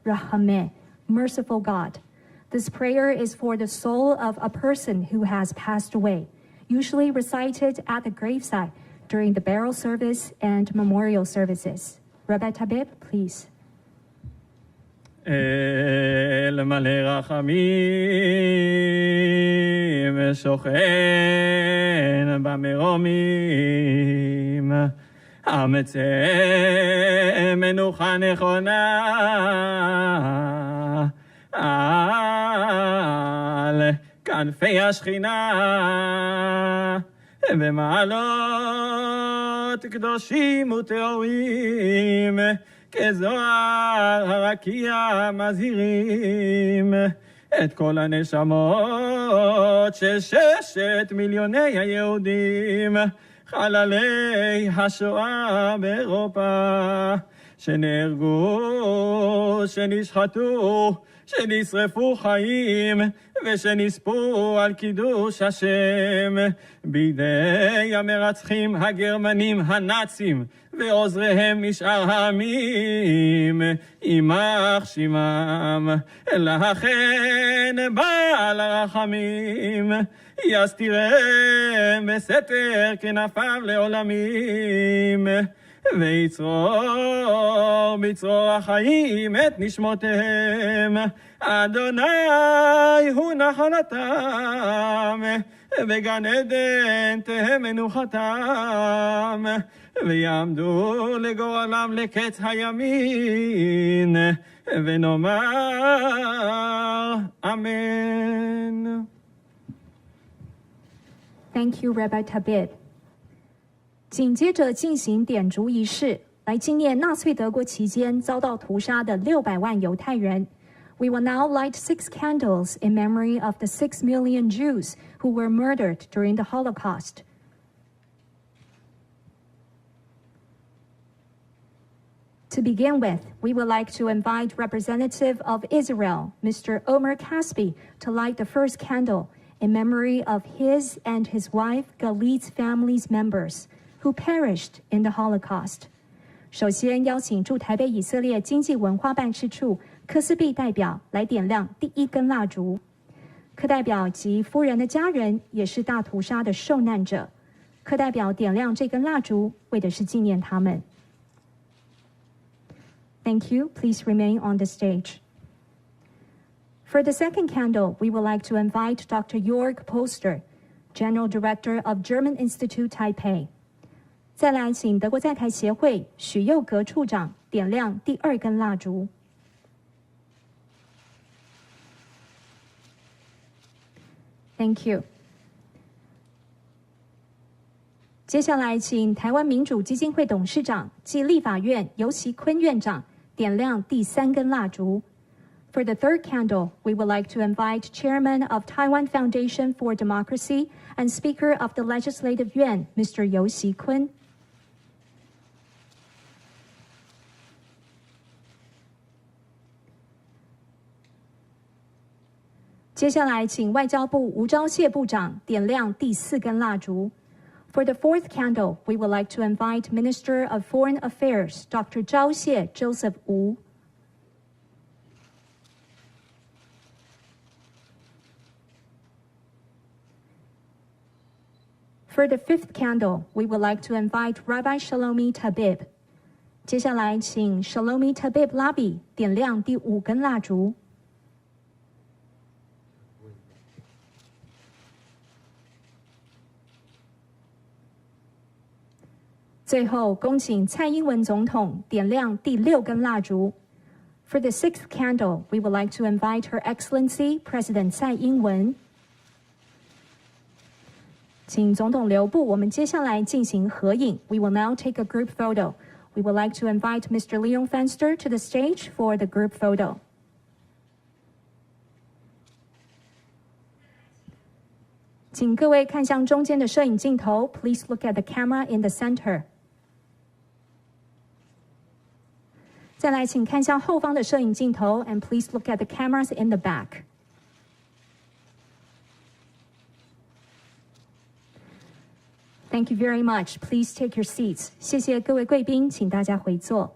Rahameh, merciful God. This prayer is for the soul of a person who has passed away, usually recited at the graveside during the burial service and memorial services. Rabbi Tabib, please. אל מלא רחמים שוכן במרומים אמצא מנוחה נכונה על כנפי השכינה במעלות קדושים וטהורים כזוהר הרקיע מזהירים את כל הנשמות של 6 מיליוני היהודים חללי השואה באירופה שנהרגו, שנשחטו, שנשרפו חיים ושנספו על קידוש השם בידי המרצחים הגרמנים הנאצים ועוזריהם משאר העמים יימח שמם לכן בעל הרחמים יסתירם בסתר כנפיו לעולמים ויצרור בצרור החיים את נשמותיהם אדוני הוא נחלתם בגן עדן תהא מנוחתם ויעמדו לגורלם לקץ הימין ונאמר אמן. Thank you, Rabbi Tabib. 紧接着进行点烛仪式，来纪念纳粹德国期间遭到屠杀的600万犹太人。We will now light 6 candles in memory of the 6 million Jews who were murdered during the Holocaust. To begin with, we would like to invite Representative of Israel, Mr. Omer Caspi, to light the first candle in memory of his and his wife Galit's family's members who perished in the Holocaust. 首先邀请驻台北以色列经济文化办事处科斯毕代表来点亮第1根蜡烛。科代表及夫人的家人也是大屠杀的受难者。科代表点亮这根蜡烛，为的是纪念他们。Thank you. Please remain on the stage. For the second candle, we would like to invite Dr. Jörg Poster, General Director of German Institute Taipei. 再来请德国在台协会许佑格处长点亮第2根蜡烛。Thank you. 接下来请台湾民主基金会董事长暨立法院游锡坤院长点亮第3根蜡烛。For the third candle, we would like to invite Chairman of Taiwan Foundation for Democracy and Speaker of the Legislative Yuan, Mr. Yu Xi-kun. 接下来，请外交部吴钊燮部长点亮第4根蜡烛。For the fourth candle, we would like to invite Minister of Foreign Affairs, Dr. Zhao Xie Joseph Wu. For the fifth candle, we would like to invite Rabbi Shalomi Tabib. 接下来，请 Shalomi Tabib Labi 点亮第5根蜡烛。最后，恭请蔡英文总统点亮第6根蜡烛。For the sixth candle, we would like to invite Her Excellency President 蔡英文。请总统留步，我们接下来进行合影。We will now take a group photo. We would like to invite Mr. Leon Fenster to the stage for the group photo. 请各位看向中间的摄影镜头。Please look at the camera in the center. 再来，请看向后方的摄影镜头 ，and please look at the cameras in the back. Thank you very much. Please take your seats. 谢谢各位贵宾，请大家回座。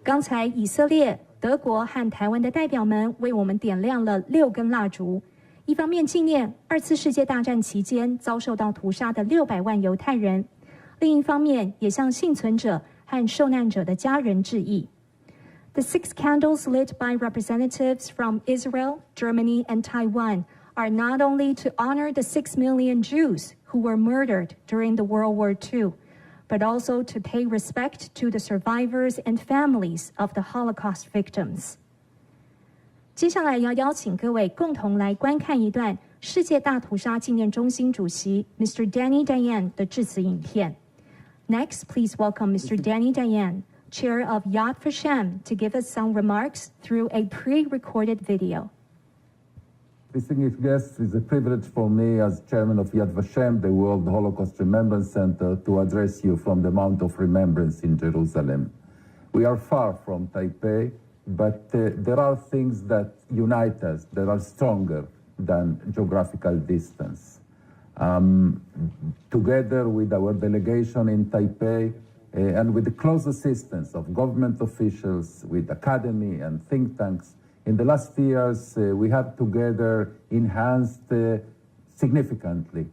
刚才以色列、德国和台湾的代表们为我们点亮了6根蜡烛，一方面纪念2次世界大战期间遭受到屠杀的600万犹太人，另一方面也向幸存者和受难者的家人致意。The 6 candles lit by representatives from Israel, Germany, and Taiwan are not only to honor the 6 million Jews who were murdered during the World War II, but also to pay respect to the survivors and families of the Holocaust victims. 接下来要邀请各位共同来观看一段世界大屠杀纪念中心主席 Mr. Danny Dayan 的致辞影片。Next, please welcome Mr. Danny Dayan, Chair of Yad Vashem, to give us some remarks through a pre-recorded video. Distinguished guests, it's a privilege for me as Chairman of Yad Vashem, the World Holocaust Remembrance Center, to address you from the Mount of Remembrance in Jerusalem. We are far from Taipei, but there are things that unite us that are stronger than geographical distance. Together with our delegation in Taipei and with the close assistance of government officials, with academy and think tanks, in the last years we have together enhanced significantly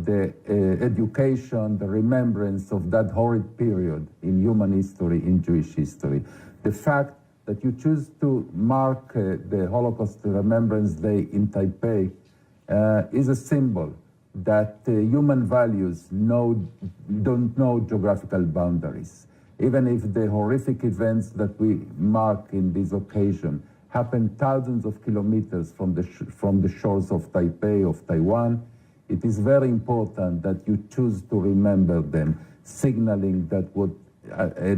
the education, the remembrance of that horrid period in human history, in Jewish history. The fact that you choose to mark the Holocaust Remembrance Day in Taipei is a symbol that human values don't know geographical boundaries. Even if the horrific events that we mark in this occasion happen thousands of kilometers from the shores of Taipei, of Taiwan, it is very important that you choose to remember them, signaling that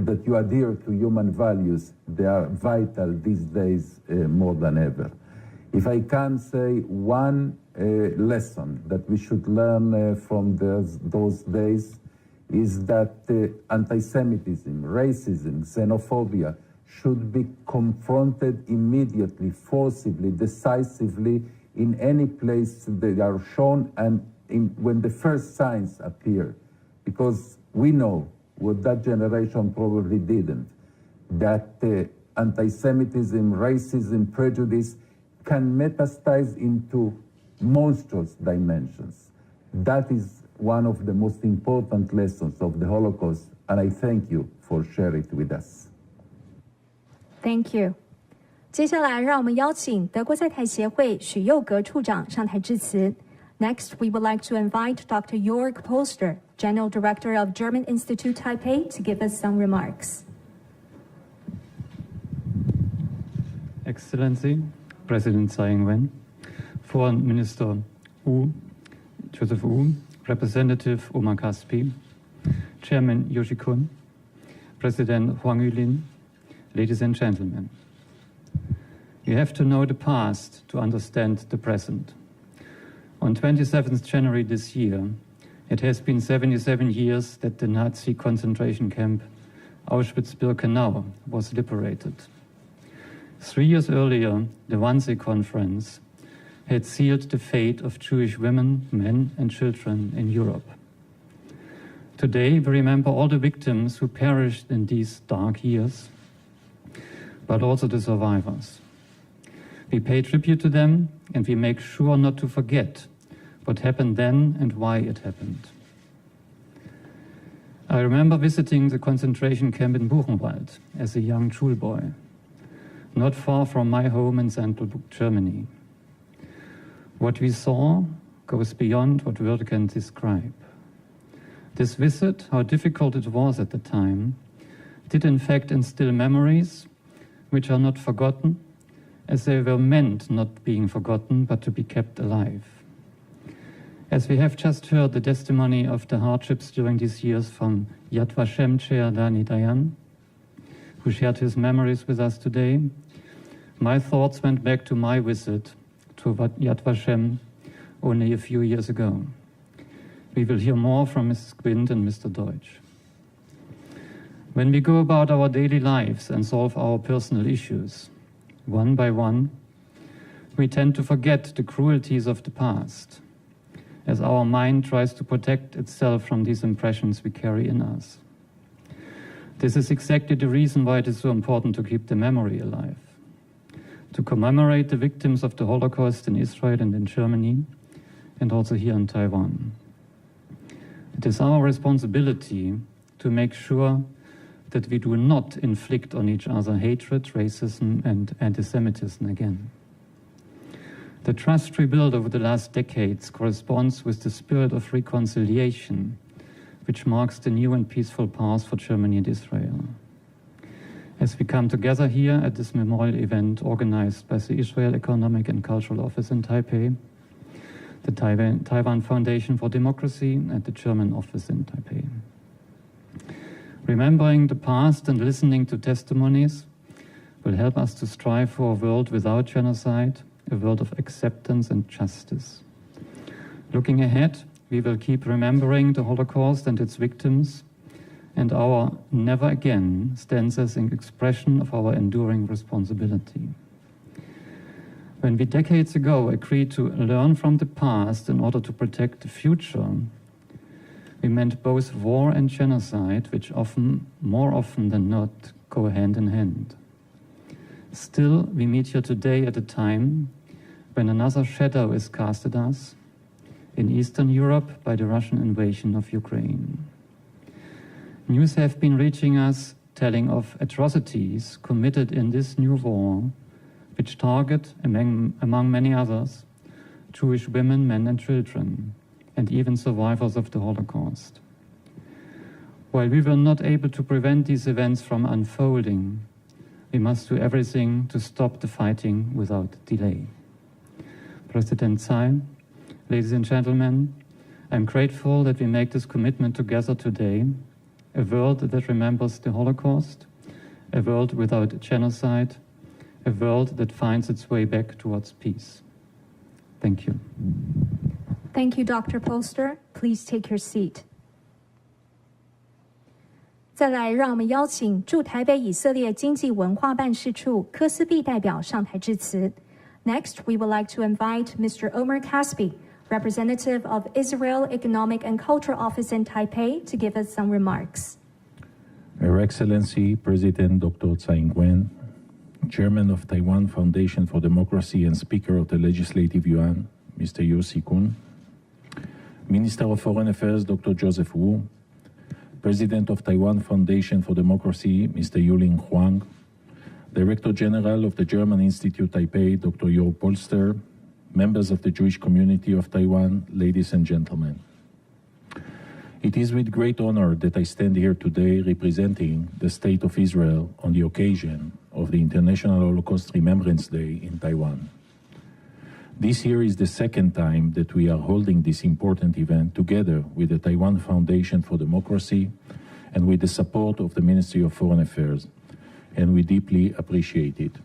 that you adhere to human values. They are vital these days more than ever. If I can say one lesson that we should learn from those days is that anti-Semitism, racism, xenophobia should be confronted immediately, forcibly, decisively in any place they are shown and when the first signs appear. Because we know what that generation probably didn't, that anti-Semitism, racism, prejudice can metastasize into monstrous dimensions. That is one of the most important lessons of the Holocaust, and I thank you for sharing it with us. Thank you. 接下来，让我们邀请德国在台协会许佑格处长上台致辞。Next, we would like to invite Dr. Jörg Polster, General Director of German Institute Taipei, to give us some remarks. Excellency, President Tsai Ing-wen, Foreign Minister Joseph Wu, Representative Omar Caspi, Chairman Yoshi Kun, President Huang Yulin, ladies and gentlemen. You have to know the past to understand the present. On 27th January this year, it has been 77 years that the Nazi concentration camp Auschwitz-Birkenau was liberated. 3 years earlier, the Wannsee Conference had sealed the fate of Jewish women, men, and children in Europe. Today, we remember all the victims who perished in these dark years, but also the survivors. We pay tribute to them, and we make sure not to forget what happened then and why it happened. I remember visiting the concentration camp in Buchenwald as a young schoolboy, not far from my home in Sandelburg, Germany. What we saw goes beyond what words can describe. This visit, how difficult it was at the time, did in fact instill memories which are not forgotten, as they were meant not being forgotten, but to be kept alive. As we have just heard the testimony of the hardships during these years from Yad Vashem Chair Danny Dayan, who shared his memories with us today, my thoughts went back to my visit to Yad Vashem only a few years ago. We will hear more from Mrs. Quint and Mr. Deutsch. When we go about our daily lives and solve our personal issues, one by one, we tend to forget the cruelties of the past, as our mind tries to protect itself from these impressions we carry in us. This is exactly the reason why it is so important to keep the memory alive, to commemorate the victims of the Holocaust in Israel and in Germany, and also here in Taiwan. It is our responsibility to make sure that we do not inflict on each other hatred, racism, and anti-Semitism again. The trust rebuilt over the last decades corresponds with the spirit of reconciliation, which marks the new and peaceful path for Germany and Israel. As we come together here at this memorial event organized by the Israel Economic and Cultural Office in Taipei, the Taiwan Foundation for Democracy, and the German office in Taipei. Remembering the past and listening to testimonies will help us to strive for a world without genocide, a world of acceptance and justice. Looking ahead, we will keep remembering the Holocaust and its victims, and our never again stands as an expression of our enduring responsibility. When we decades ago agreed to learn from the past in order to protect the future, we meant both war and genocide, which more often than not, go hand in hand. Still, we meet here today at a time when another shadow is cast at us, in Eastern Europe by the Russian invasion of Ukraine. News have been reaching us telling of atrocities committed in this new war, which target, among many others, Jewish women, men and children, and even survivors of the Holocaust. While we were not able to prevent these events from unfolding, we must do everything to stop the fighting without delay. President Tsai, ladies and gentlemen, I'm grateful that we make this commitment together today, a world that remembers the Holocaust, a world without genocide, a world that finds its way back towards peace. Thank you. Thank you, Dr. Polster. Please take your seat. 再来，让我们邀请驻台北以色列经济文化办事处科斯毕代表上台致辞。Next, we would like to invite Mr. Omer Caspi, representative of Israel Economic and Cultural Office in Taipei, to give us some remarks. Her Excellency President Dr. Tsai Ing-wen, Chairman of Taiwan Foundation for Democracy and Speaker of the Legislative Yuan, Mr. Yossi Kun, Minister of Foreign Affairs Dr. Joseph Wu, President of Taiwan Foundation for Democracy Mr. Yuling Huang, Director General of the German Institute Taipei Dr. Jörg Polster, members of the Jewish community of Taiwan, ladies and gentlemen. It is with great honor that I stand here today representing the State of Israel on the occasion of the International Holocaust Remembrance Day in Taiwan. This year is the second time that we are holding this important event together with the Taiwan Foundation for Democracy and with the support of the Ministry of Foreign Affairs, and we deeply appreciate it.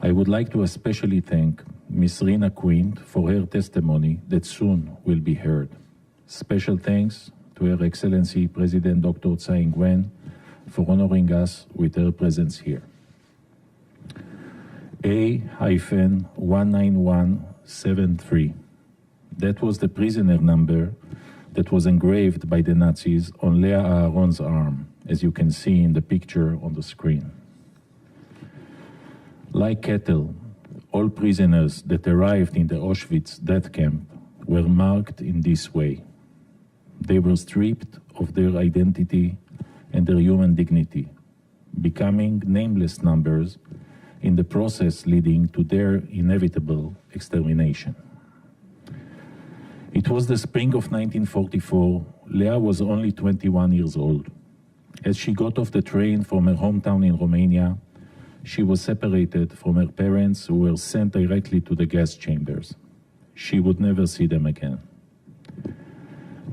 I would like to especially thank Ms. Rina Quint for her testimony that soon will be heard. Special thanks to Her Excellency President Dr. Tsai Ing-wen for honoring us with her presence here. A-19173. That was the prisoner number that was engraved by the Nazis on Leah Aharon's arm, as you can see in the picture on the screen. Like cattle, all prisoners that arrived in the Auschwitz death camp were marked in this way. They were stripped of their identity and their human dignity, becoming nameless numbers in the process leading to their inevitable extermination. It was the spring of 1944. Leah was only 21 years old. As she got off the train from her hometown in Romania, she was separated from her parents, who were sent directly to the gas chambers. She would never see them again.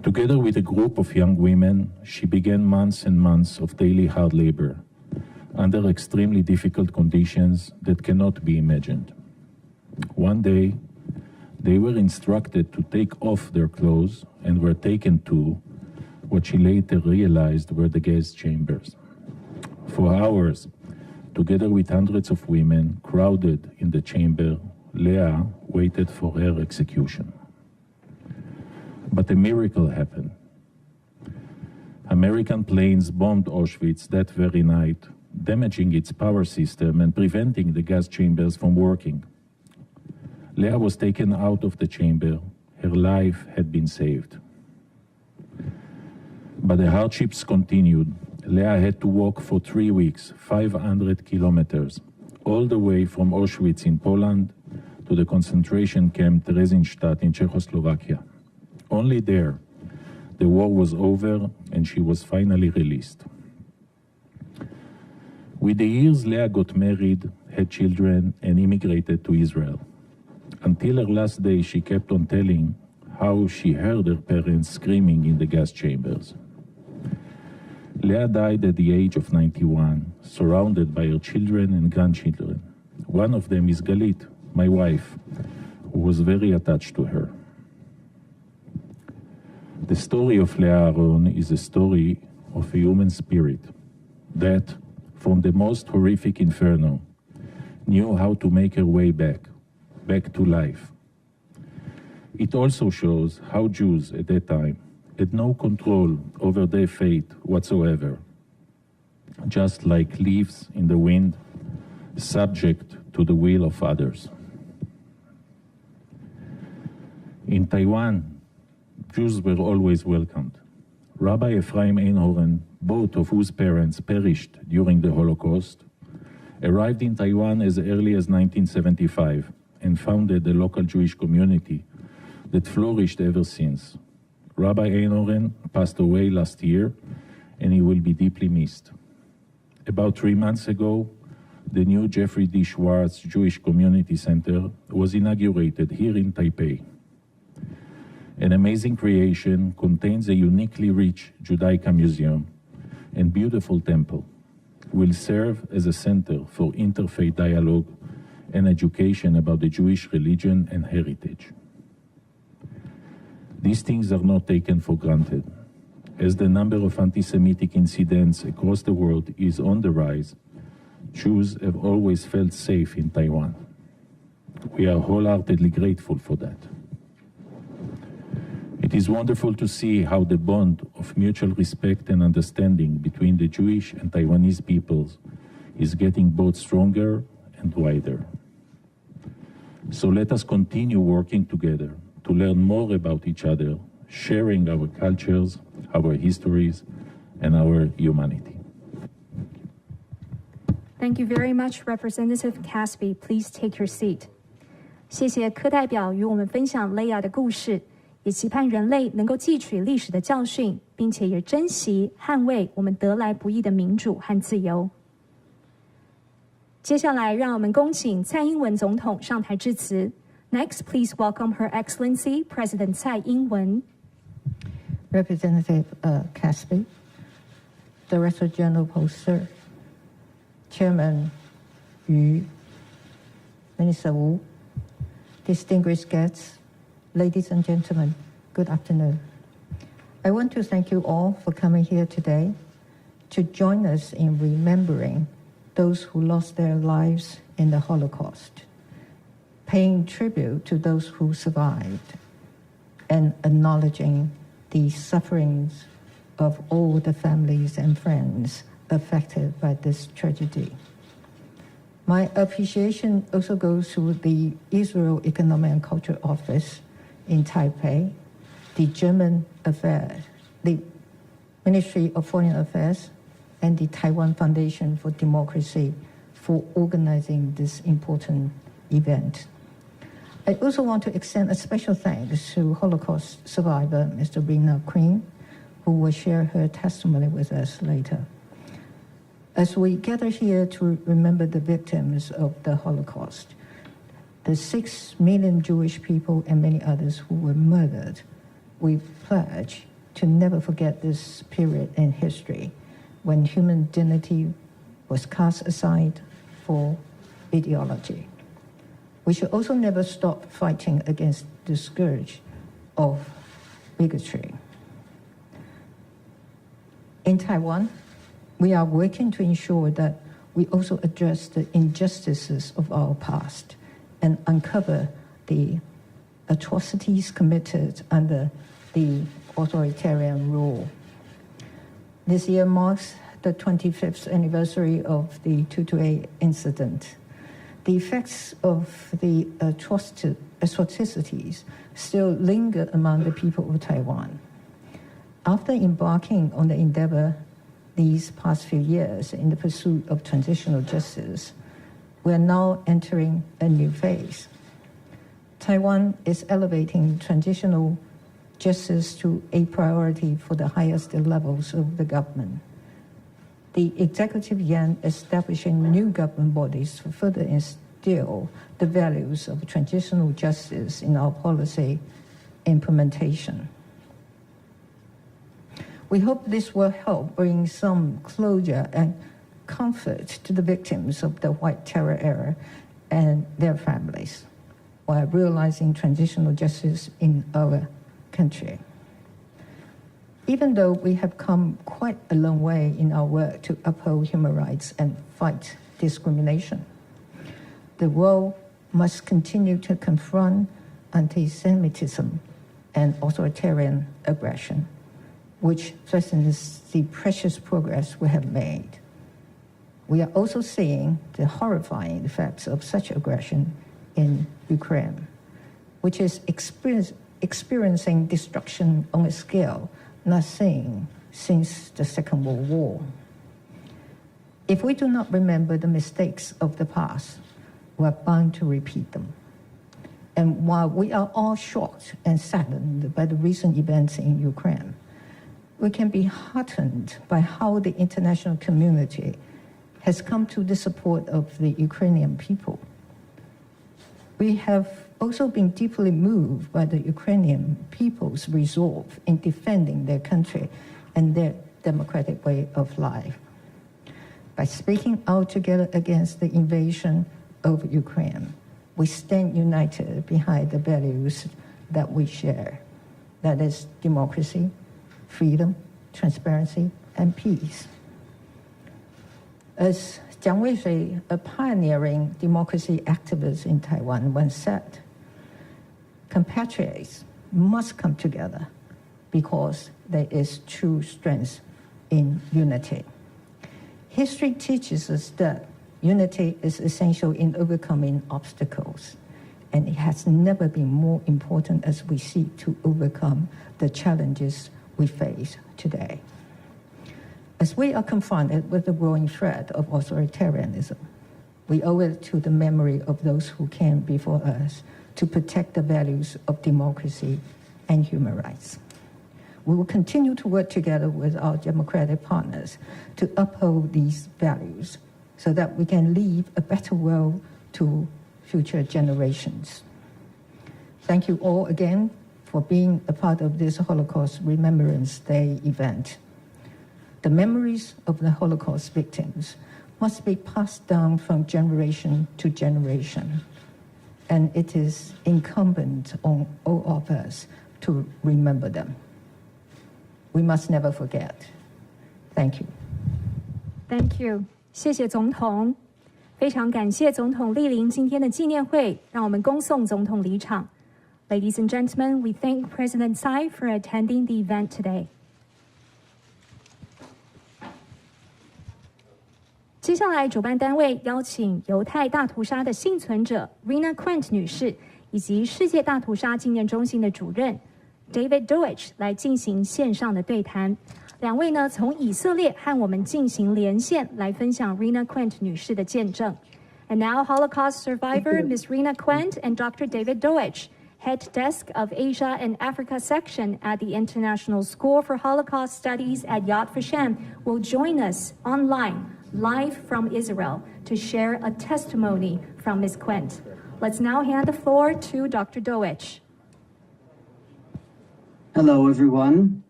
Together with a group of young women, she began months and months of daily hard labor under extremely difficult conditions that cannot be imagined. One day, they were instructed to take off their clothes and were taken to what she later realized were the gas chambers. For hours, together with hundreds of women crowded in the chamber, Leah waited for her execution. But a miracle happened. American planes bombed Auschwitz that very night, damaging its power system and preventing the gas chambers from working. Leah was taken out of the chamber. Her life had been saved. But the hardships continued. Leah had to walk for 3 weeks, 500 kilometers, all the way from Auschwitz in Poland to the concentration camp Theresienstadt in Czechoslovakia. Only there, the war was over and she was finally released. With the years, Leah got married, had children, and immigrated to Israel. Until her last day, she kept on telling how she heard her parents screaming in the gas chambers. Leah died at the age of 91, surrounded by her children and grandchildren. One of them is Galit, my wife, who was very attached to her. The story of Leah Aharon is a story of a human spirit that, from the most horrific inferno, knew how to make her way back to life. It also shows how Jews at that time had no control over their fate whatsoever, just like leaves in the wind, subject to the will of others. In Taiwan, Jews were always welcomed. Rabbi Ephraim Einhorn, both of whose parents perished during the Holocaust, arrived in Taiwan as early as 1975 and founded a local Jewish community that flourished ever since. Rabbi Einhorn passed away last year, and he will be deeply missed. About 3 months ago, the new Jeffrey D. Schwartz Jewish Community Center was inaugurated here in Taipei. An amazing creation, contains a uniquely rich Judaica museum and beautiful temple, will serve as a center for interfaith dialogue and education about the Jewish religion and heritage. These things are not taken for granted. As the number of anti-Semitic incidents across the world is on the rise, Jews have always felt safe in Taiwan. We are wholeheartedly grateful for that. It is wonderful to see how the bond of mutual respect and understanding between the Jewish and Taiwanese peoples is getting both stronger and wider. So let us continue working together to learn more about each other, sharing our cultures, our histories, and our humanity. Thank you very much, Representative Caspi. Please take your seat. 谢谢柯代表与我们分享 Leah 的故事，也期盼人类能够汲取历史的教训，并且也珍惜、捍卫我们得来不易的民主和自由。接下来，让我们恭请蔡英文总统上台致辞。Next, please welcome Her Excellency President Tsai Ing-wen. Representative Caspi, Director General Poster, Chairman Yu, Minister Wu, distinguished guests, ladies and gentlemen, good afternoon. I want to thank you all for coming here today to join us in remembering those who lost their lives in the Holocaust, paying tribute to those who survived, and acknowledging the sufferings of all the families and friends affected by this tragedy. My appreciation also goes to the Israel Economic and Cultural Office in Taipei, the German Affairs, the Ministry of Foreign Affairs, and the Taiwan Foundation for Democracy for organizing this important event. I also want to extend a special thanks to Holocaust survivor, Mr. Rina Queen, who will share her testimony with us later. As we gather here to remember the victims of the Holocaust, the 6 million Jewish people and many others who were murdered, we pledge to never forget this period in history when human dignity was cast aside for ideology. We should also never stop fighting against the scourge of bigotry. In Taiwan, we are working to ensure that we also address the injustices of our past and uncover the atrocities committed under the authoritarian rule. This year marks the 25th anniversary of the 228 incident. The effects of the atrocities still linger among the people of Taiwan. After embarking on the endeavor these past few years in the pursuit of transitional justice, we are now entering a new phase. Taiwan is elevating transitional justice to a priority for the highest levels of the government. The Executive Yuan establishing new government bodies to further instill the values of transitional justice in our policy implementation. We hope this will help bring some closure and comfort to the victims of the White Terror era and their families, while realizing transitional justice in our country. Even though we have come quite a long way in our work to uphold human rights and fight discrimination, the world must continue to confront anti-Semitism and authoritarian aggression, which threatens the precious progress we have made. We are also seeing the horrifying effects of such aggression in Ukraine, which is experiencing destruction on a scale not seen since the Second World War. If we do not remember the mistakes of the past, we are bound to repeat them. And while we are all shocked and saddened by the recent events in Ukraine, we can be heartened by how the international community has come to the support of the Ukrainian people. We have also been deeply moved by the Ukrainian people's resolve in defending their country and their democratic way of life. By speaking out together against the invasion of Ukraine, we stand united behind the values that we share. That is democracy, freedom, transparency, and peace. As Jiang Weishui, a pioneering democracy activist in Taiwan, once said, compatriots must come together because there is true strength in unity. History teaches us that unity is essential in overcoming obstacles, and it has never been more important as we seek to overcome the challenges we face today. As we are confronted with the growing threat of authoritarianism, we owe it to the memory of those who came before us to protect the values of democracy and human rights. We will continue to work together with our democratic partners to uphold these values so that we can leave a better world to future generations. Thank you all again for being a part of this Holocaust Remembrance Day event. The memories of the Holocaust victims must be passed down from generation to generation, and it is incumbent on all of us to remember them. We must never forget. Thank you. Thank you. 谢谢总统，非常感谢总统莅临今天的纪念会，让我们恭送总统离场。Ladies and gentlemen, we thank President Tsai for attending the event today. 接下来，主办单位邀请犹太大屠杀的幸存者 Rina Quent 女士以及世界大屠杀纪念中心的主任 David Deutsch 来进行线上的对谈。两位呢，从以色列和我们进行连线，来分享 Rina Quent 女士的见证。And now, Holocaust survivor Ms. Rina Quent and Dr. David Deutsch, Head Desk of Asia and Africa Section at the International School for Holocaust Studies at Yad Vashem, will join us online, live from Israel, to share a testimony from Ms. Quent. Let's now hand the floor to Dr. Deutsch. Hello, everyone.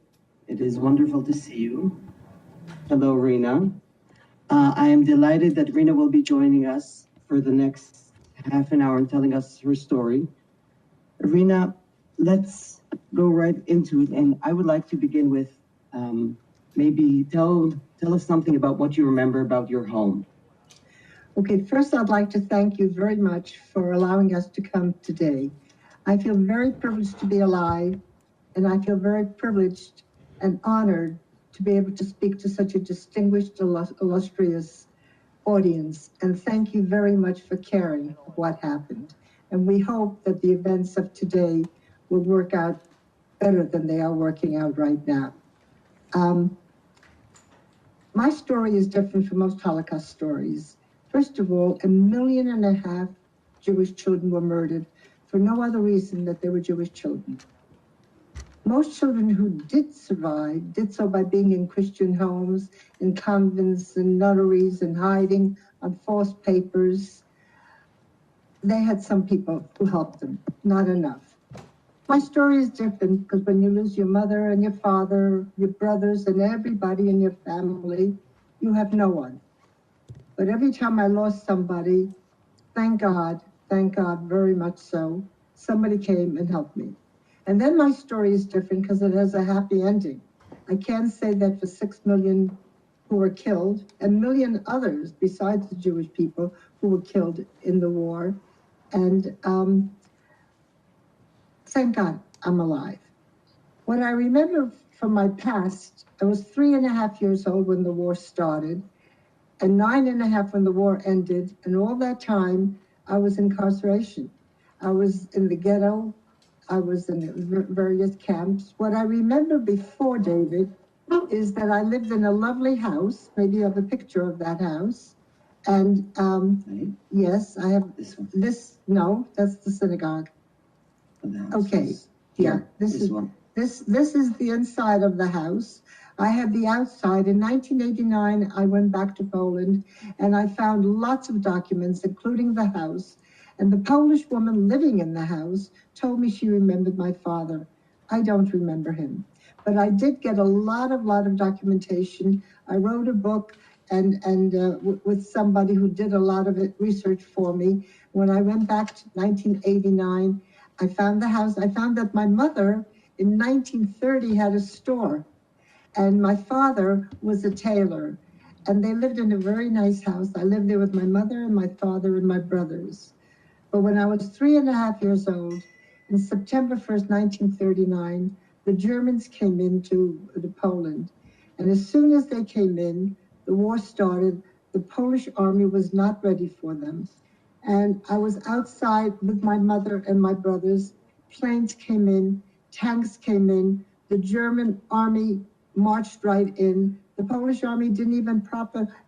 It is wonderful to see you. Hello, Rina. I am delighted that Rina will be joining us for the next half an hour and telling us her story. Rina, let's go right into it. And I would like to begin with maybe tell us something about what you remember about your home. Okay, first I'd like to thank you very much for allowing us to come today. I feel very privileged to be alive, and I feel very privileged and honored to be able to speak to such a distinguished, illustrious audience. And thank you very much for caring of what happened. And we hope that the events of today will work out better than they are working out right now. My story is different from most Holocaust stories. First of all, 1.5 million Jewish children were murdered for no other reason that they were Jewish children. Most children who did survive did so by being in Christian homes, in convents and nunneries and hiding on false papers. They had some people who helped them, not enough. My story is different because when you lose your mother and your father, your brothers and everybody in your family, you have no one. But every time I lost somebody, thank God very much so, somebody came and helped me. And then my story is different because it has a happy ending. I can say that for 6 million who were killed, and 1 million others besides the Jewish people who were killed in the war. And thank God I'm alive. What I remember from my past, I was 3.5 years old when the war started, and 9.5 when the war ended, and all that time I was in incarceration. I was in the ghetto, I was in various camps. What I remember before, David, is that I lived in a lovely house. Maybe you have a picture of that house. And yes, I have This one. No, that's the synagogue. Okay, yeah, this is one. This is the inside of the house. I have the outside. In 1989, I went back to Poland and I found lots of documents, including the house. And the Polish woman living in the house told me she remembered my father. I don't remember him, but I did get a lot of documentation. I wrote a book with somebody who did a lot of research for me. When I went back to 1989, I found the house. I found that my mother in 1930 had a store, and my father was a tailor, and they lived in a very nice house. I lived there with my mother and my father and my brothers. But when I was 3.5 years old, in September 1st, 1939, the Germans came into Poland. And as soon as they came in, the war started. The Polish army was not ready for them. And I was outside with my mother and my brothers. Planes came in, tanks came in, the German army marched right in. The Polish army didn't even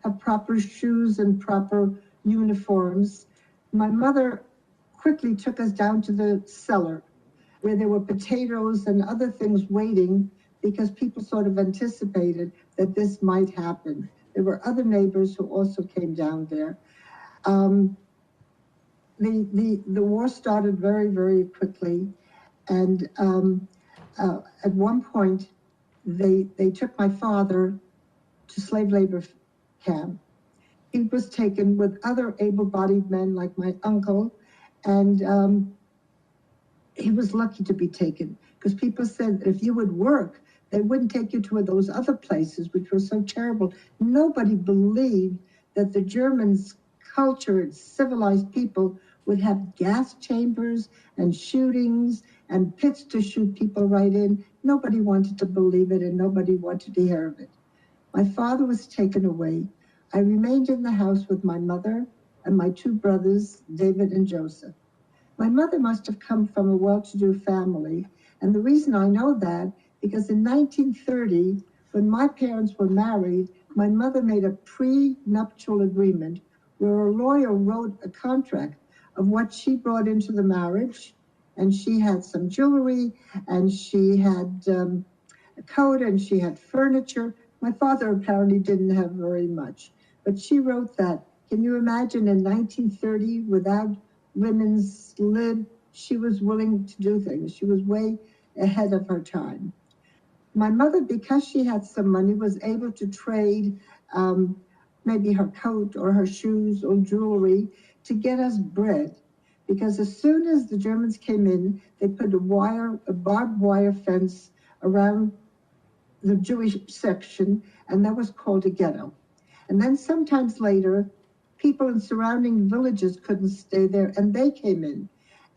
have proper shoes and proper uniforms. My mother quickly took us down to the cellar where there were potatoes and other things waiting because people sort of anticipated that this might happen. There were other neighbors who also came down there. The war started very, very quickly. And at one point, they took my father to slave labor camp. He was taken with other able-bodied men like my uncle, and he was lucky to be taken because people said that if you would work, they wouldn't take you to those other places, which were so terrible. Nobody believed that the Germans, cultured, civilized people, would have gas chambers and shootings and pits to shoot people right in. Nobody wanted to believe it, and nobody wanted to hear of it. My father was taken away. I remained in the house with my mother and my 2 brothers, David and Joseph. My mother must have come from a well-to-do family, and the reason I know that, because in 1930, when my parents were married, my mother made a pre-nuptial agreement where a lawyer wrote a contract of what she brought into the marriage, and she had some jewelry, and she had a coat, and she had furniture. My father apparently didn't have very much, but she wrote that. Can you imagine in 1930, without women's lib, she was willing to do things. She was way ahead of her time. My mother, because she had some money, was able to trade maybe her coat or her shoes or jewelry to get us bread. Because as soon as the Germans came in, they put a barbed wire fence around the Jewish section, and that was called a ghetto. And then sometimes later, people in surrounding villages couldn't stay there, and they came in.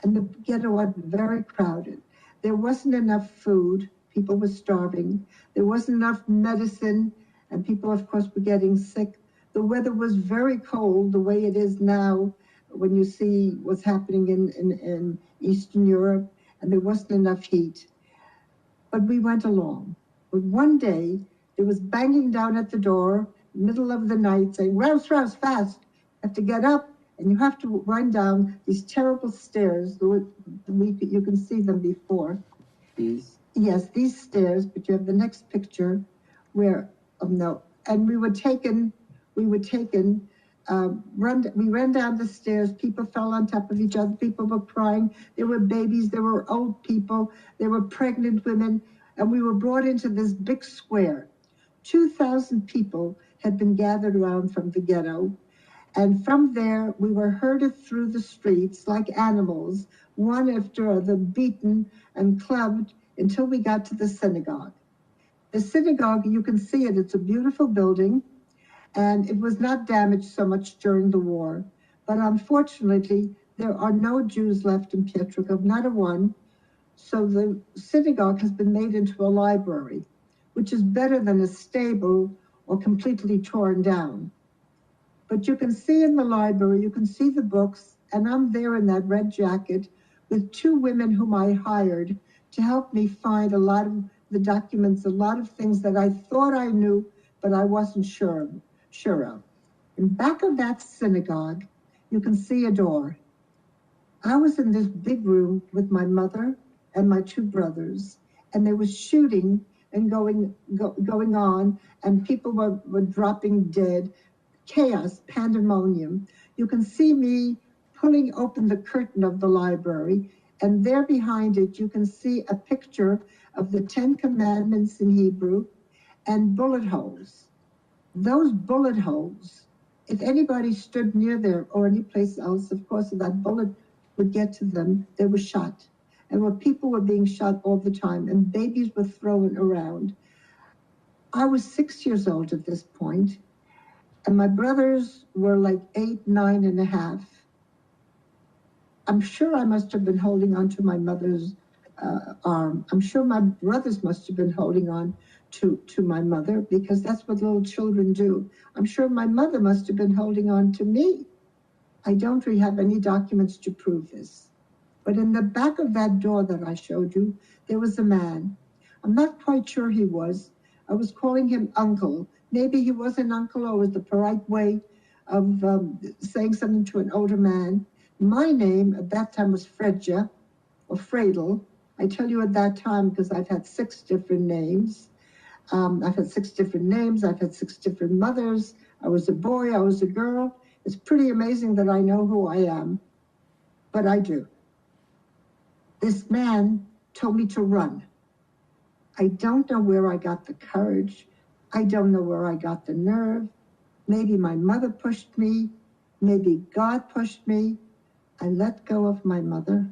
And the ghetto got very crowded. There wasn't enough food. People were starving. There wasn't enough medicine, and people, of course, were getting sick. The weather was very cold, the way it is now when you see what's happening in Eastern Europe, and there wasn't enough heat. But we went along. But one day, there was banging down at the door, middle of the night, saying, "Rouse, rouse, fast. You have to get up, and you have to run down these terrible stairs." You can see them before. These? Yes, these stairs, but you have the next picture where, no, and we ran down the stairs, people fell on top of each other, people were crying, there were babies, there were old people, there were pregnant women, and we were brought into this big square. 2,000 people had been gathered around from the ghetto, and from there we were herded through the streets like animals, one after other, beaten and clubbed until we got to the synagogue. The synagogue, you can see it, it's a beautiful building, and it was not damaged so much during the war. But unfortunately, there are no Jews left in Piotrków, not a one. So the synagogue has been made into a library, which is better than a stable or completely torn down. But you can see in the library, you can see the books, and I'm there in that red jacket with two women whom I hired to help me find a lot of the documents, a lot of things that I thought I knew, but I wasn't sure of. In back of that synagogue, you can see a door. I was in this big room with my mother and my two brothers, and there was shooting and going on, and people were dropping dead. Chaos, pandemonium. You can see me pulling open the curtain of the library, and there behind it, you can see a picture of the 10 Commandments in Hebrew and bullet holes. Those bullet holes, if anybody stood near there or any place else, of course, if that bullet would get to them, they were shot. And where people were being shot all the time, and babies were thrown around. I was 6 years old at this point, and my brothers were like 8, 9 and a half. I'm sure I must have been holding on to my mother's arm. I'm sure my brothers must have been holding on to my mother, because that's what little children do. I'm sure my mother must have been holding on to me. I don't really have any documents to prove this. But in the back of that door that I showed you, there was a man. I'm not quite sure he was. I was calling him uncle. Maybe he was an uncle, or was the polite way of saying something to an older man. My name at that time was Fredja, or Fredel. I tell you at that time because I've had 6 different names. I've had 6 different names. I've had 6 different mothers. I was a boy. I was a girl. It's pretty amazing that I know who I am, but I do. This man told me to run. I don't know where I got the courage. I don't know where I got the nerve. Maybe my mother pushed me. Maybe God pushed me. I let go of my mother.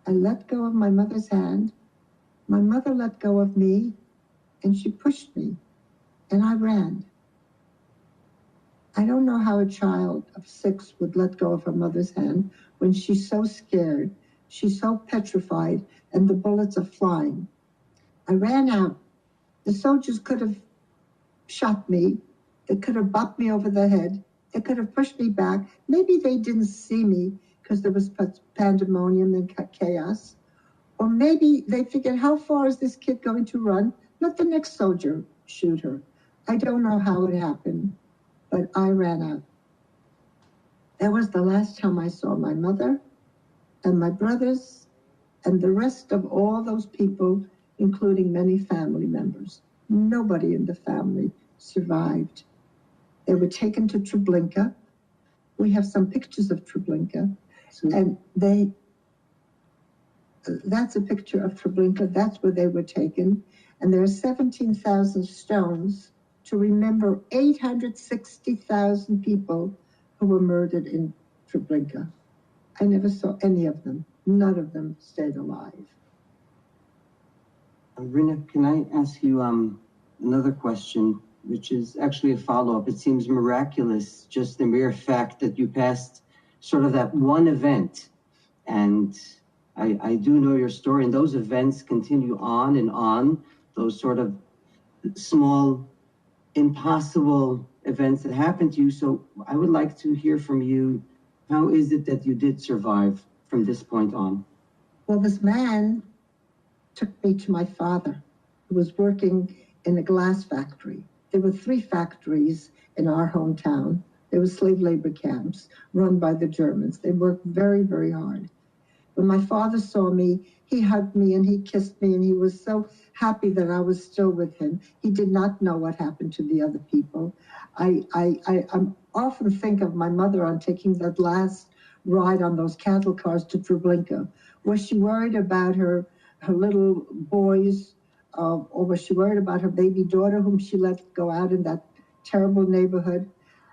I let go of my mother's hand. My mother let go of me, and she pushed me, and I ran. I don't know how a child of 6 would let go of her mother's hand when she's so scared, she's so petrified, and the bullets are flying. I ran out. The soldiers could have shot me. They could have bopped me over the head. They could have pushed me back. Maybe they didn't see me because there was pandemonium and chaos. Or maybe they figured, how far is this kid going to run? Let the next soldier shoot her. I don't know how it happened, but I ran out. That was the last time I saw my mother and my brothers and the rest of all those people, including many family members. Nobody in the family survived. They were taken to Treblinka. We have some pictures of Treblinka. And that's a picture of Treblinka. That's where they were taken. And there are 17,000 stones to remember 860,000 people who were murdered in Treblinka. I never saw any of them. None of them stayed alive. Rina, can I ask you another question, which is actually a follow-up? It seems miraculous, just the mere fact that you passed sort of that one event. And I do know your story, and those events continue on and on, those sort of small, impossible events that happened to you. So I would like to hear from you, how is it that you did survive from this point on? Well, this man took me to my father, who was working in a glass factory. There were 3 factories in our hometown. There were slave labor camps run by the Germans. They worked very, very hard. When my father saw me, he hugged me and he kissed me, and he was so happy that I was still with him. He did not know what happened to the other people. I often think of my mother on taking that last ride on those cattle cars to Treblinka. Was she worried about her little boys, or was she worried about her baby daughter whom she let go out in that terrible neighborhood?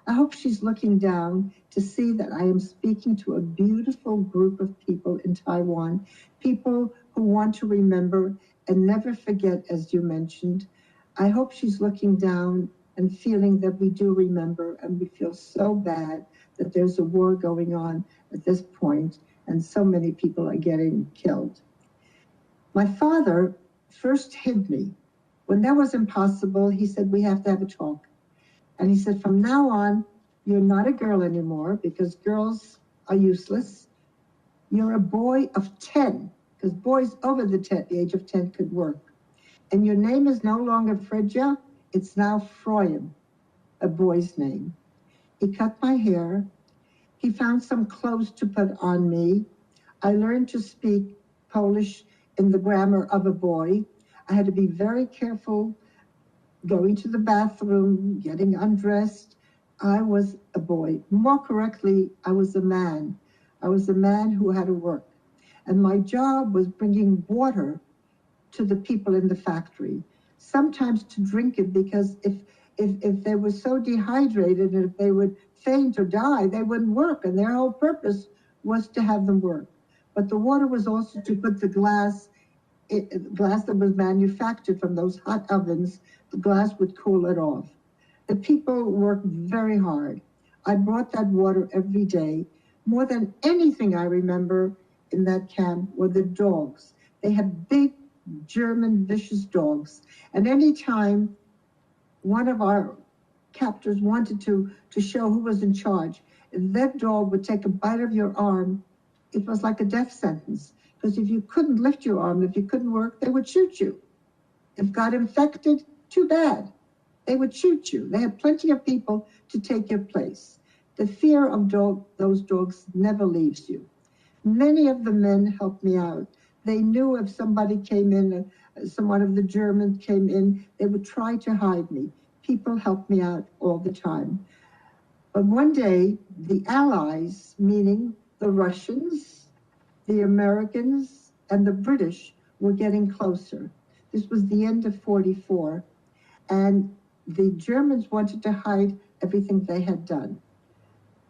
I hope she's looking down to see that I am speaking to a beautiful group of people in Taiwan, people who want to remember and never forget, as you mentioned. I hope she's looking down and feeling that we do remember, and we feel so bad that there's a war going on at this point and so many people are getting killed. My father first hid me. When that was impossible, he said, we have to have a talk. And he said, from now on, you're not a girl anymore because girls are useless. You're a boy of 10, because boys over the age of 10 could work. And your name is no longer Fredja, it's now Froyem, a boy's name. He cut my hair. He found some clothes to put on me. I learned to speak Polish in the grammar of a boy. I had to be very careful going to the bathroom, getting undressed. I was a boy. More correctly, I was a man. I was a man who had to work. And my job was bringing water to the people in the factory, sometimes to drink it, because if they were so dehydrated and if they would faint or die, they wouldn't work. And their whole purpose was to have them work. But the water was also to put the glass that was manufactured from those hot ovens, the glass would cool it off. The people worked very hard. I brought that water every day. More than anything I remember in that camp were the dogs. They had big German vicious dogs. And any time one of our captors wanted to show who was in charge, if that dog would take a bite of your arm, it was like a death sentence. Because if you couldn't lift your arm, if you couldn't work, they would shoot you. If got infected, too bad. They would shoot you. They had plenty of people to take your place. The fear of those dogs never leaves you. Many of the men helped me out. They knew if somebody came in, someone of the Germans came in, they would try to hide me. People helped me out all the time. But one day, the Allies, meaning the Russians, the Americans, and the British, were getting closer. This was the end of 44, and the Germans wanted to hide everything they had done.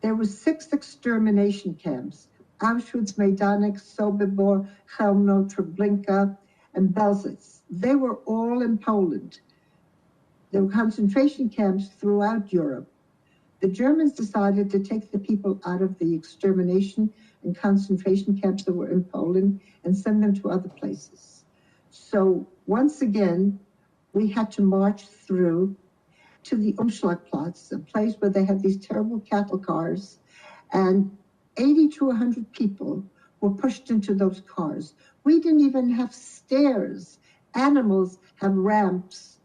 There were 6 extermination camps: Auschwitz, Majdanek, Sobibor, Chełmno, Treblinka, and Belzec. They were all in Poland. There were concentration camps throughout Europe. The Germans decided to take the people out of the extermination and concentration camps that were in Poland and send them to other places. So once again, we had to march through to the Umschlagplatz, a place where they had these terrible cattle cars, and 80 to 100 people were pushed into those cars. We didn't even have stairs. Animals have ramps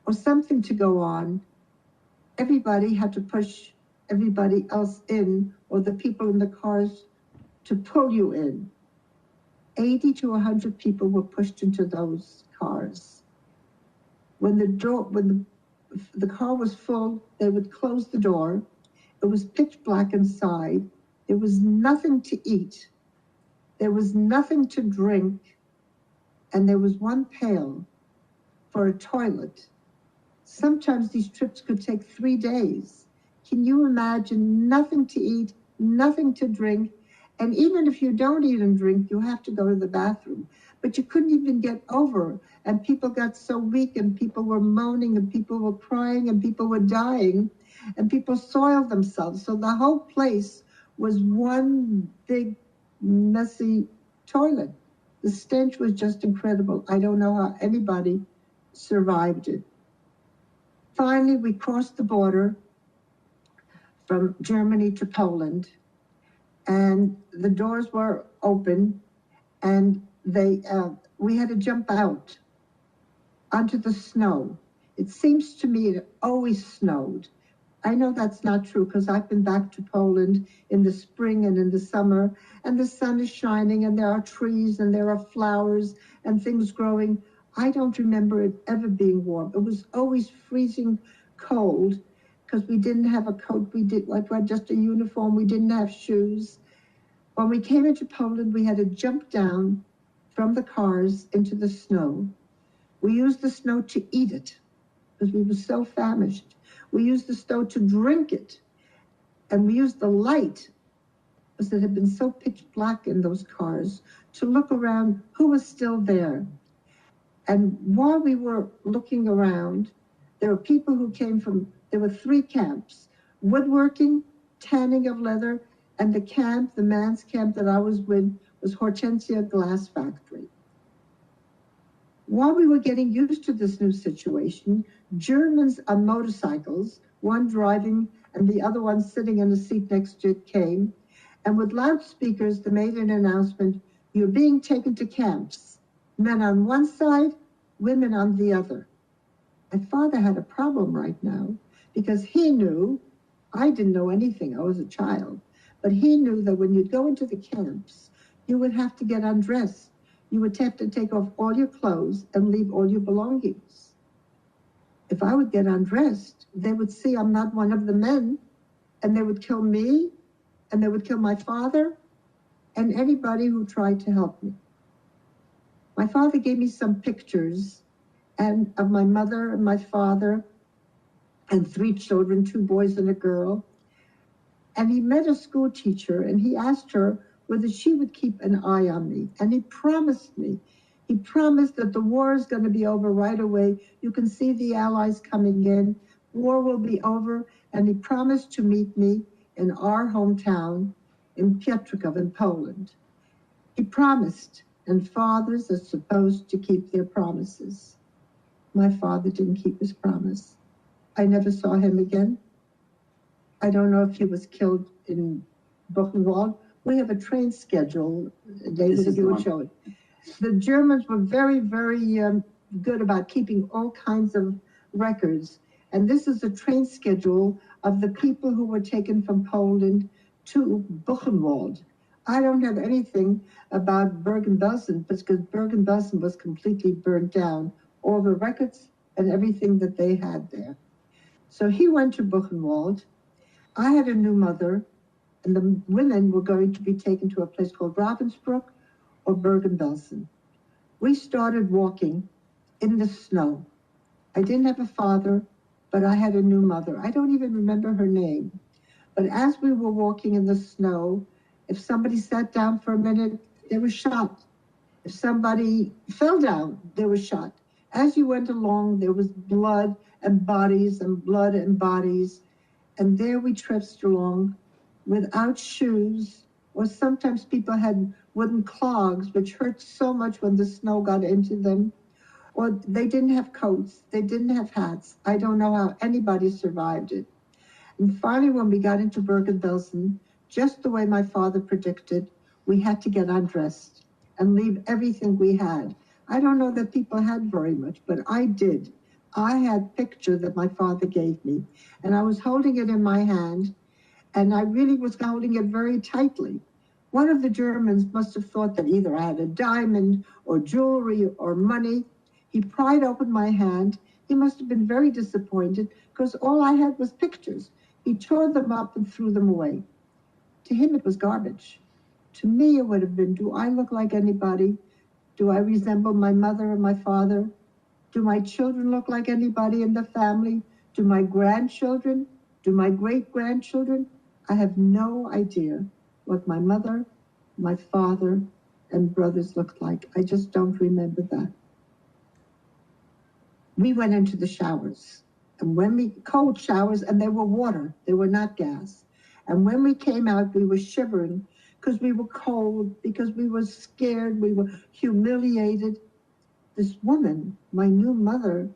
or something to go on. Everybody had to push everybody else in, or the people in the cars to pull you in. 80 to 100 people were pushed into those cars. When the car was full, they would close the door. It was pitch black inside. There was nothing to eat. There was nothing to drink. And there was one pail for a toilet. Sometimes these trips could take 3 days. Can you imagine? Nothing to eat, nothing to drink. And even if you don't eat and drink, you have to go to the bathroom. But you couldn't even get over. And people got so weak, and people were moaning, and people were crying, and people were dying, and people soiled themselves. So the whole place was one big, messy toilet. The stench was just incredible. I don't know how anybody survived it. Finally, we crossed the border from Germany to Poland, and the doors were open, and we had to jump out onto the snow. It seems to me it always snowed. I know that's not true because I've been back to Poland in the spring and in the summer, and the sun is shining, and there are trees, and there are flowers, and things growing. I don't remember it ever being warm. It was always freezing cold because we didn't have a coat. We had just a uniform. We didn't have shoes. When we came into Poland, we had to jump down from the cars into the snow. We used the snow to eat it because we were so famished. We used the snow to drink it. And we used the light, because it had been so pitch black in those cars, to look around who was still there. And while we were looking around, there were people who came from, there were 3 camps: woodworking, tanning of leather, and the camp, the man's camp that I was with, was Hortensia Glass Factory. While we were getting used to this new situation, Germans on motorcycles, one driving and the other one sitting in the seat next to it, came, and with loudspeakers, they made an announcement: "You're being taken to camps. Men on one side, women on the other." My father had a problem right now because he knew, I didn't know anything, I was a child, but he knew that when you'd go into the camps, you would have to get undressed. You would have to take off all your clothes and leave all your belongings. If I would get undressed, they would see I'm not one of the men, and they would kill me, and they would kill my father, and anybody who tried to help me. My father gave me some pictures and of my mother and my father and 3 children, 2 boys and a girl. And he met a school teacher, and he asked her whether she would keep an eye on me. And he promised me. He promised that the war is going to be over right away. You can see the Allies coming in. War will be over. And he promised to meet me in our hometown in Piotrków in Poland. He promised, and fathers are supposed to keep their promises. My father didn't keep his promise. I never saw him again. I don't know if he was killed in Buchenwald. We have a train schedule, David, if you would show it. The Germans were very, very good about keeping all kinds of records. And this is a train schedule of the people who were taken from Poland to Buchenwald. I don't have anything about Bergen-Belsen because Bergen-Belsen was completely burnt down, all the records and everything that they had there. So he went to Buchenwald. I had a new mother, and the women were going to be taken to a place called Ravensbrück or Bergen-Belsen. We started walking in the snow. I didn't have a father, but I had a new mother. I don't even remember her name. But as we were walking in the snow, if somebody sat down for a minute, they were shot. If somebody fell down, they were shot. As you went along, there was blood and bodies and blood and bodies. And there we trudged along without shoes, or sometimes people had wooden clogs, which hurt so much when the snow got into them. Or they didn't have coats, they didn't have hats. I don't know how anybody survived it. And finally, when we got into Bergen-Belsen, just the way my father predicted, we had to get undressed and leave everything we had. I don't know that people had very much, but I did. I had a picture that my father gave me, and I was holding it in my hand, and I really was holding it very tightly. One of the Germans must have thought that either I had a diamond or jewelry or money. He pried open my hand. He must have been very disappointed because all I had was pictures. He tore them up and threw them away. To him, it was garbage. To me, it would have been, do I look like anybody? Do I resemble my mother or my father? Do my children look like anybody in the family? Do my grandchildren? Do my great-grandchildren? I have no idea what my mother, my father, and brothers looked like. I just don't remember that. We went into the showers, and when we, cold showers, and they were water, they were not gas. And when we came out, we were shivering because we were cold, because we were scared, we were humiliated. This woman, my new mother,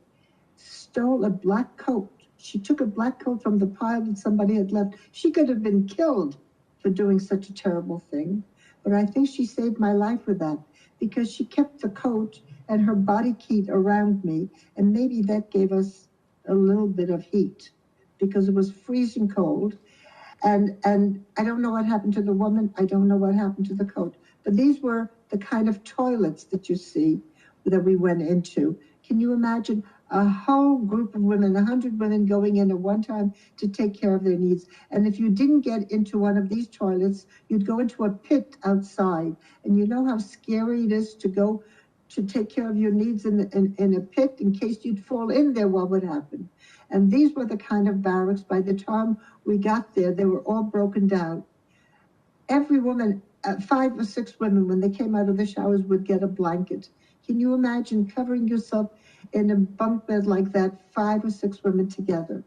stole a black coat. She took a black coat from the pile that somebody had left. She could have been killed for doing such a terrible thing. But I think she saved my life with that, because she kept the coat and her body heat around me. And maybe that gave us a little bit of heat, because it was freezing cold. And I don't know what happened to the woman. I don't know what happened to the coat. But these were the kind of toilets that you see that we went into. Can you imagine a whole group of women, 100 women going in at one time to take care of their needs? And if you didn't get into one of these toilets, you'd go into a pit outside. And you know how scary it is to go to take care of your needs in a pit in case you'd fall in there, what would happen? And these were the kind of barracks. By the time we got there, they were all broken down. Every woman, 5 or 6 women, when they came out of the showers, would get a blanket. Can you imagine covering yourself in a bunk bed like that, 5 or 6 women together?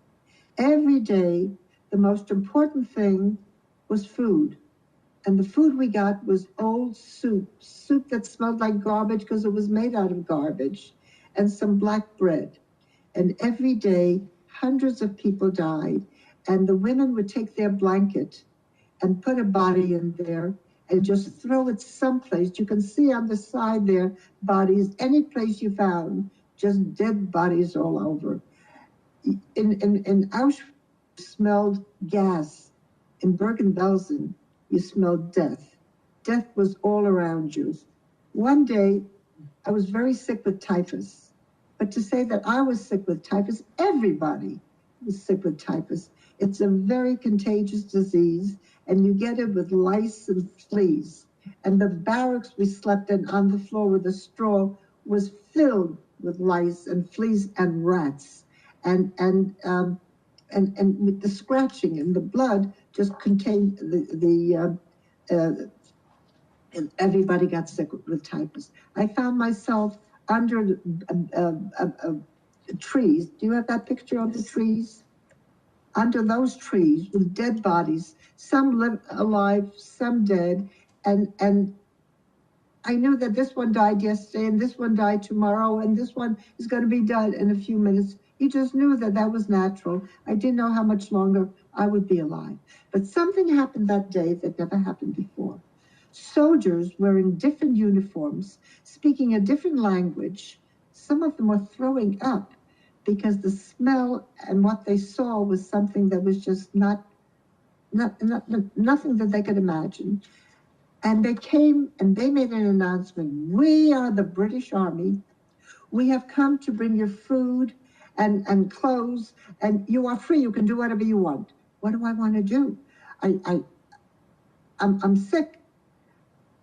Every day, the most important thing was food. And the food we got was old soup that smelled like garbage because it was made out of garbage, and some black bread. And every day, hundreds of people died. And the women would take their blanket and put a body in there and just throw it someplace. You can see on the side there, bodies, any place you found, just dead bodies all over. In Auschwitz, you smelled gas. In Bergen-Belsen, you smelled death. Death was all around you. One day, I was very sick with typhus. But to say that I was sick with typhus, everybody was sick with typhus. It's a very contagious disease, and you get it with lice and fleas. And the barracks we slept in on the floor with a straw was filled with lice and fleas and rats. And with the scratching and the blood just contained and everybody got sick with typhus. I found myself under trees. Do you have that picture of the trees? Under those trees with dead bodies, some live alive, some dead, and I knew that this one died yesterday, and this one died tomorrow, and this one is going to be dead in a few minutes. You just knew that that was natural. I didn't know how much longer I would be alive. But something happened that day that never happened before. Soldiers wearing different uniforms, speaking a different language. Some of them were throwing up because the smell and what they saw was something that was just nothing that they could imagine. And they came and they made an announcement. We are the British Army. We have come to bring you food and clothes, and you are free. You can do whatever you want. What do I want to do? I'm sick.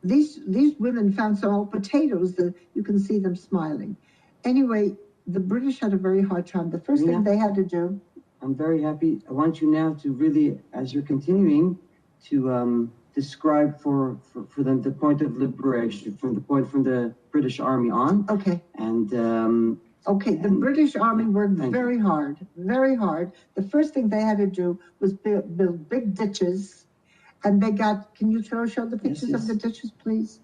These women found some old potatoes that you can see them smiling. Anyway, the British had a very hard time. The first thing they had to do. I'm very happy. I want you now to really, as you're continuing, to describe for them the point of liberation, from the British Army on. Okay. And okay, the British Army worked very hard, very hard. The first thing they had to do was build big ditches. And they got, can you show the pictures of the ditches, please?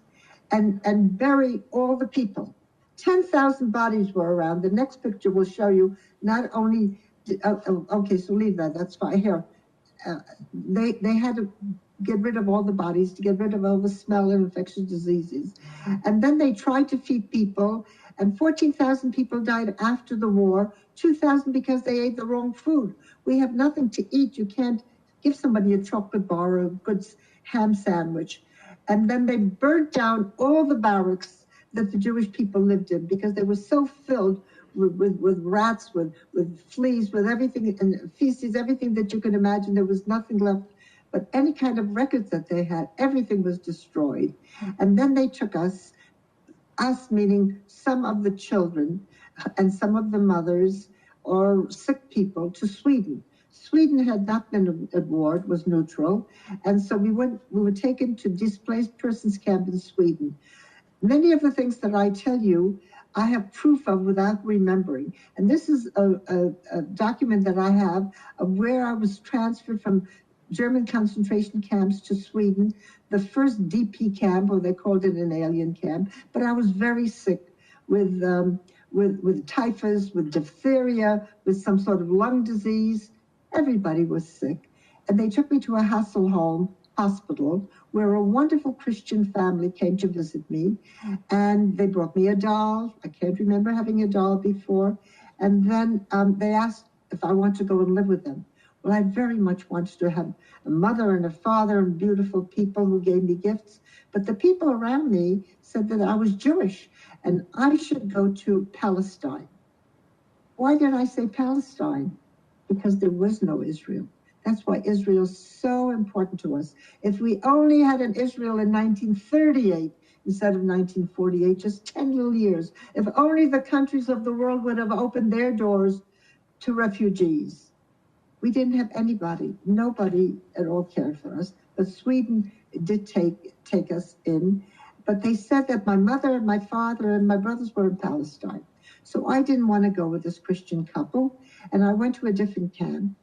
And bury all the people. 10,000 bodies were around. The next picture will show you not only, okay, so leave that, that's fine. Here, they had to get rid of all the bodies, to get rid of all the smell and infectious diseases. And then they tried to feed people, and 14,000 people died after the war, 2,000 because they ate the wrong food. We have nothing to eat. You can't give somebody a chocolate bar or a good ham sandwich. And then they burnt down all the barracks that the Jewish people lived in because they were so filled with rats, with fleas, with everything, and feces, everything that you could imagine. There was nothing left but any kind of records that they had. Everything was destroyed. And then they took us meaning some of the children and some of the mothers or sick people, to Sweden. Sweden had not been at war, it was neutral. And so we were taken to displaced persons camp in Sweden. Many of the things that I tell you, I have proof of without remembering. And this is a document that I have of where I was transferred from German concentration camps to Sweden, the first DP camp, or they called it an alien camp, but I was very sick with typhus, with diphtheria, with some sort of lung disease. Everybody was sick. And they took me to a Hasselholm hospital where a wonderful Christian family came to visit me. And they brought me a doll. I can't remember having a doll before. And then they asked if I want to go and live with them. Well, I very much wanted to have a mother and a father and beautiful people who gave me gifts. But the people around me said that I was Jewish and I should go to Palestine. Why did I say Palestine? Because there was no Israel. That's why Israel is so important to us. If we only had an Israel in 1938 instead of 1948, just 10 little years, if only the countries of the world would have opened their doors to refugees. We didn't have anybody. Nobody at all cared for us. But Sweden did take us in. But they said that my mother and my father and my brothers were in Palestine. So I didn't want to go with this Christian couple. And I went to a different camp.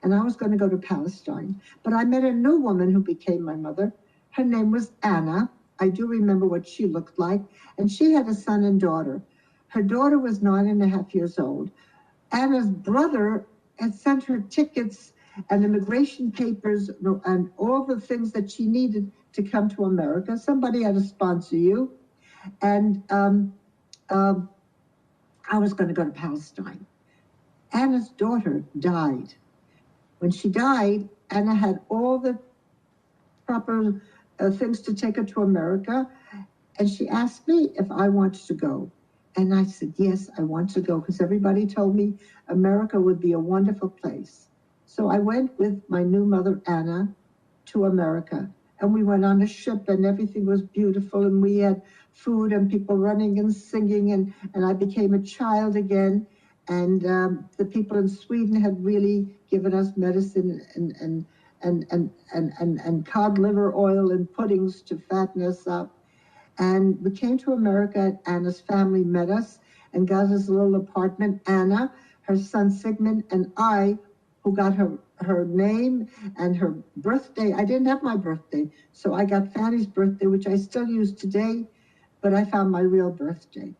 And I was going to go to Palestine. But I met a new woman who became my mother. Her name was Anna. I do remember what she looked like. And she had a son and daughter. Her daughter was 9.5 years old. Anna's brother had sent her tickets and immigration papers and all the things that she needed to come to America. Somebody had to sponsor you. And I was going to go to Palestine. Anna's daughter died. When she died, Anna had all the proper things to take her to America. And she asked me if I wanted to go. And I said, yes, I want to go, because everybody told me America would be a wonderful place. So I went with my new mother, Anna, to America. And we went on a ship and everything was beautiful. And we had food and people running and singing. And I became a child again. And the people in Sweden had really given us medicine and cod liver oil and puddings to fatten us up. And we came to America, and Anna's family met us and got us a little apartment. Anna, her son Sigmund, and I, who got her name and her birthday. I didn't have my birthday, so I got Fanny's birthday, which I still use today, but I found my real birthday.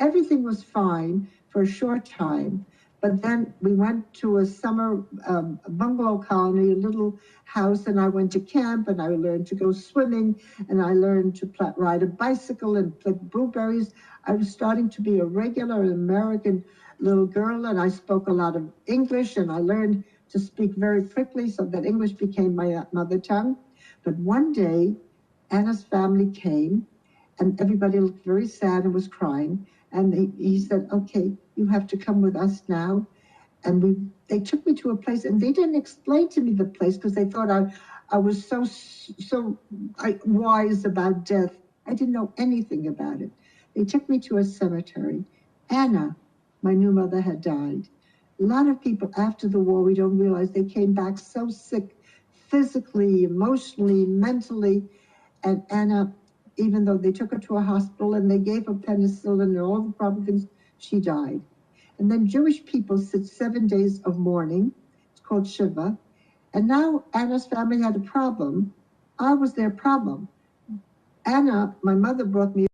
Everything was fine for a short time, but then we went to a summer bungalow colony, a little house, and I went to camp, and I learned to go swimming, and I learned to ride a bicycle and pick blueberries. I was starting to be a regular American little girl, and I spoke a lot of English, and I learned to speak very quickly so that English became my mother tongue. But one day, Anna's family came, and everybody looked very sad and was crying. And he said, okay, you have to come with us now. And they took me to a place, and they didn't explain to me the place because they thought I was so wise about death. I didn't know anything about it. They took me to a cemetery. Anna, my new mother, had died. A lot of people after the war, we don't realize, they came back so sick, physically, emotionally, mentally. And Anna, even though they took her to a hospital and they gave her penicillin and all the proper things, she died. And then Jewish people sit 7 days of mourning. It's called Shiva. And now Anna's family had a problem. I was their problem. Anna, my mother, brought me